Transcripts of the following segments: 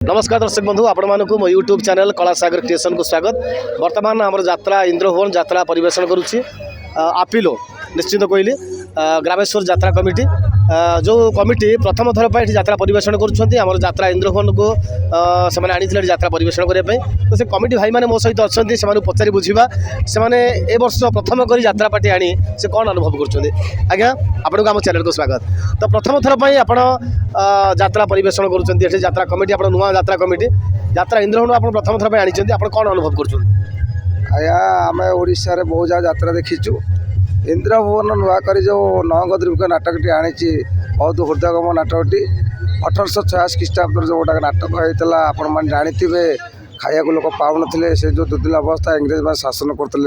नमस्कार दर्शक बंधु आपण मानक मो यूट्यूब चैनल कला सागर क्रिएशन को स्वागत। वर्तमान आम यात्रा इंद्रभुवन यात्रा परिवेशन करुच्ची आपिलो निश्चित कहली ग्रामेश्वर यात्रा कमिटी जो कमिटी प्रथम थर पर यात्रा परिवेशन कर यात्रा इंद्रभुवन को से आनी यात्रा परिवेशन करने तो से कमिटी भाई मैंने मो सहित अच्छा से पचारि बुझा से वर्ष प्रथम कर यात्रा पार्टी आनी से कौन अनुभव कर आज्ञा आपन को आम चैनल को स्वागत। तो प्रथम थर पर आप यात्रा परिवेशन कर यात्रा कमिटी आप नुआ यात्रा कमिटी यात्रा इंद्रभुवन आप प्रथम थर पर आनी आप कौन अनुभव कर आम ओडिशा बहुत जगह यात्रा देखीचु इंद्रभुवन नुआक जो नवगद्रीक नाटकटी आनी बहुत हृदयगम नाटकटी 1886 ख्रीष्टाब्द जो गोटा नाटक होता आपण मैंने जानी खाया लोक पाऊन से जो दुर्दिन अवस्था इंग्रेज मैं शासन करते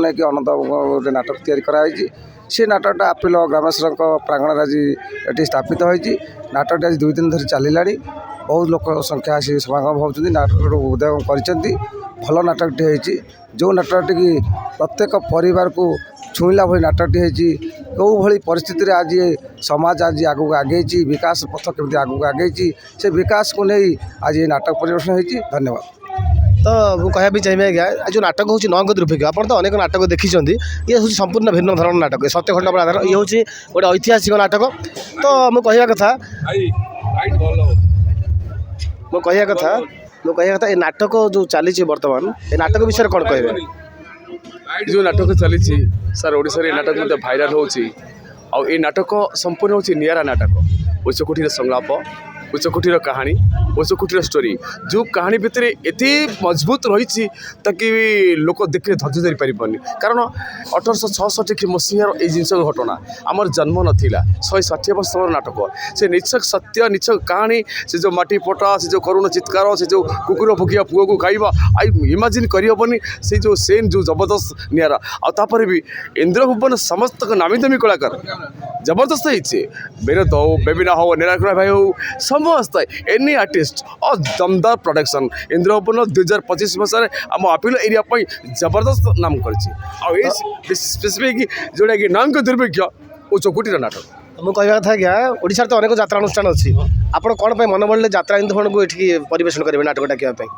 नहीं अनंत गोटे नाटक तैयारी से नाटकटा आपिल ग्रामेश्वर प्रांगण आज ये स्थापित होती नाटकटी आज 2 दिन धरी चलला बहुत लोक संख्या आसी समागम होती नाटक उद्योग कर भल नाटकटी होती जो नाटकटी की प्रत्येक परिवार को छुईला भाई नाटकटी होती कौ भाई परिस्थिति आज समाज आज आगू आगे विकास पथ केमती आगू आगे से विकास को नहीं आज ये नाटक परिवेशन होती। धन्यवाद। तो मुझे कहना चाहिए आज्ञा जो नाटक हूँ नवगद्रीक आप तो अनेक नाटक देखी ये हूँ संपूर्ण भिन्न धरण नाटक सत्यघटना पर आधार ये हूँ गोटे ऐतिहासिक नाटक। तो मुझे कहवा कथा ये नाटक जो चली बर्तमान ये नाटक विषय कौन कहे जो नाटक चली सर ओडिशा रे नाटक मत भाइराल होची आ ए नाटक संपूर्ण होची नियारा नाटक उच्चकोटीर संलाप उच्चकोटीर कहानी उच्चकोटीर स्टोरी जो कहानी भितर एत मजबूत रही ताकि लोक देखने धैर्य धरी पारि कारण 1866 मसीहार ये जिनस घटना आमर जन्म नाला 160 वर्ष नाटक से निछक सत्य निछक कहानी से जो माटी पटा से जो करुण चित्कार से जो कुकुर भुकिया पुओ को खाइबा आई इमाजिन करहबनी से जो सेन जो जबरदस्त नियारा आपर भी इंद्रभुवन समस्त नामी दामी कलाकार जबरदस्त होइछे मेरे दो बेबिना हो निराकुरा भाई हो समस्त एनी आर्टिस्ट और दमदार प्रोडक्शन इंद्रभुवन 2025 मसीह आम आपिल एरिया जबरदस्त नाम कर स्पेसिफिक जोटा कि नाम के दुर्भिक्ष उच्चकोटीर नाटक। मुझे कहवा कथा क्या ओडिशा तो अनेक यात्रा अनुष्ठान अच्छी आप कौन मन बढ़ले यात्रा इंद्रभुवन को ये परिवेशन करेंगे नाटक डाक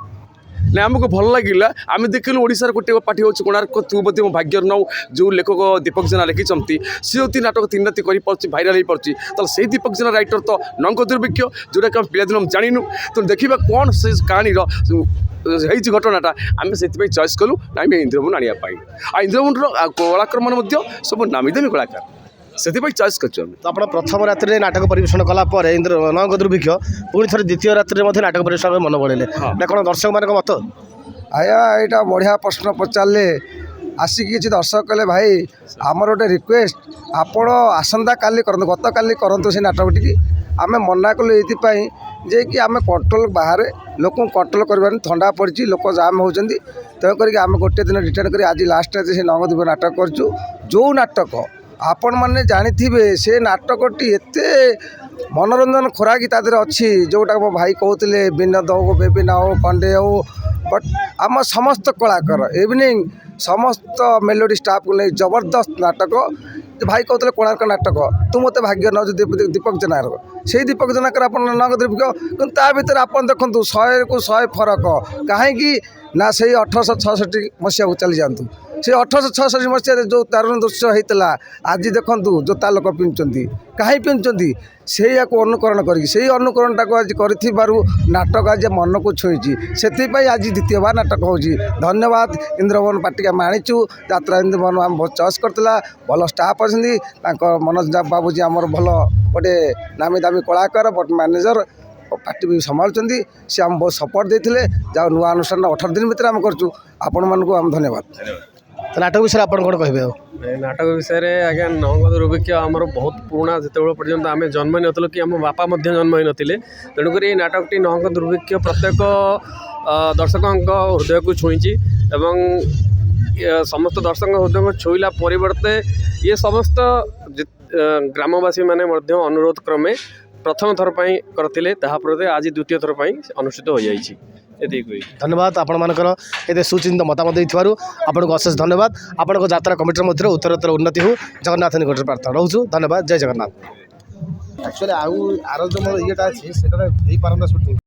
ना आमको भल लगे आम देखिलु ओडिशार गोटे पार्टी हूँ कोणार्क तू भाग्य नौ जो लेखक दीपक जेना लिखिं सी जो नाटक 3 राति कर भाइराल हो पार्टी तो से दीपक जेना राइटर तो नंक दुर्भिक्ष जोटा कि पिलादिन जानू तो देखा कौन से कहानी घटनाटा आम से चॉइस कलु आम इंद्रभुवन आने इंद्रभुवन कलाकार मैंने सब नामी दामी कलाकार से चॉइस कर आप प्रथम रात्रि नाटक परिवेशन कलापर इंद्र नवगद्रीक पुणी थे द्वितीय रात्रि नाटक परिवेशन मन बढ़े ना कौन दर्शक मान मत आया यहाँ बढ़िया प्रश्न पचारे आसिक किसी दर्शक कहले भाई आमर गोटे रिक्वेस्ट आपण आसंता काली करते गत काली करूँ से नाटकटी आम मना कलु ये जे कि आम कंट्रोल बाहर लोक कंट्रोल कर थंडा पड़ी लोक जाम होती तेणुक आम गोटे दिन रिटर्न कर आज लास्ट से नवगद्रीक नाटक करूँ जो नाटक आपण मैंने जानी से नाटकटी एत मनोरंजन खोराकी तादर अच्छी जोटा मो भाई कहते विनोद हो बेबिना हो कंडे हो बट आम समस्त कलाकार इवनिंग समस्त मेलोडी स्टाफ को नहीं जबरदस्त नाटक भाई कहते कोणार्क नाटक तू मत भाग्य नौ दीपक जेनार से दीपक जेनाकर आप नवगद्रीक भितर आप देखु 100 को 100 फरक कहीं ना से 1866 मसीहा को चली जातु से 1866 मसीह जो दारुण दृश्य होता आज देखूँ जोता लोक पिंधुंट कहीं पिंधुंट से अनुकरण कर अनुकरणटा को आज कर नाटक आज मन को छुई से आज द्वितीय बार नाटक हो। धन्यवाद इंद्रभुवन पार्टी आम आनीचु यात्रा इंद्रभुवन आम बहुत चॉइस करता भल स्टाफ अच्छा मनोज बाबूजी आमर भल गोटे नामी दामी कलाकार बट मैनेजर पार्टी भी संभालुं सी आम बहुत सपोर्ट देते जहाँ नुआ अनुष्ठान 18 दिन भितर आम करूँ धन्यवाद। तो नाटक विषय आप कौन कहे नाटक विषय आज्ञा नवगद्रीक आमर बहुत पुराणा जिते पर्यटन आम जन्म नथिलु कि आम बापा जन्म हो नथिले तेणुक नाटकटी नवगद्रीक प्रत्येक दर्शक हृदय को छुई एवं समस्त दर्शक हृदय को छुईला परिवर्ते ये समस्त ग्रामवासी माने अनुरोध क्रमे प्रथम थर पर करते आज द्वितीय थर पर अनुष्ठित हो जाइए। धन्यवाद आपण मानकर ये सुचिंत मतामत देथिबारु आपनको अशेष धन्यवाद। आपनको यात्रा कमिटी मध्य उत्तरोत्तर उन्नति हो जगन्नाथ निकट प्रार्थना रोचु। धन्यवाद। जय जगन्नाथ। एक्चुअली आउ आरो जो मोर येटा अछि सेटा हे पारंदा शूटिंग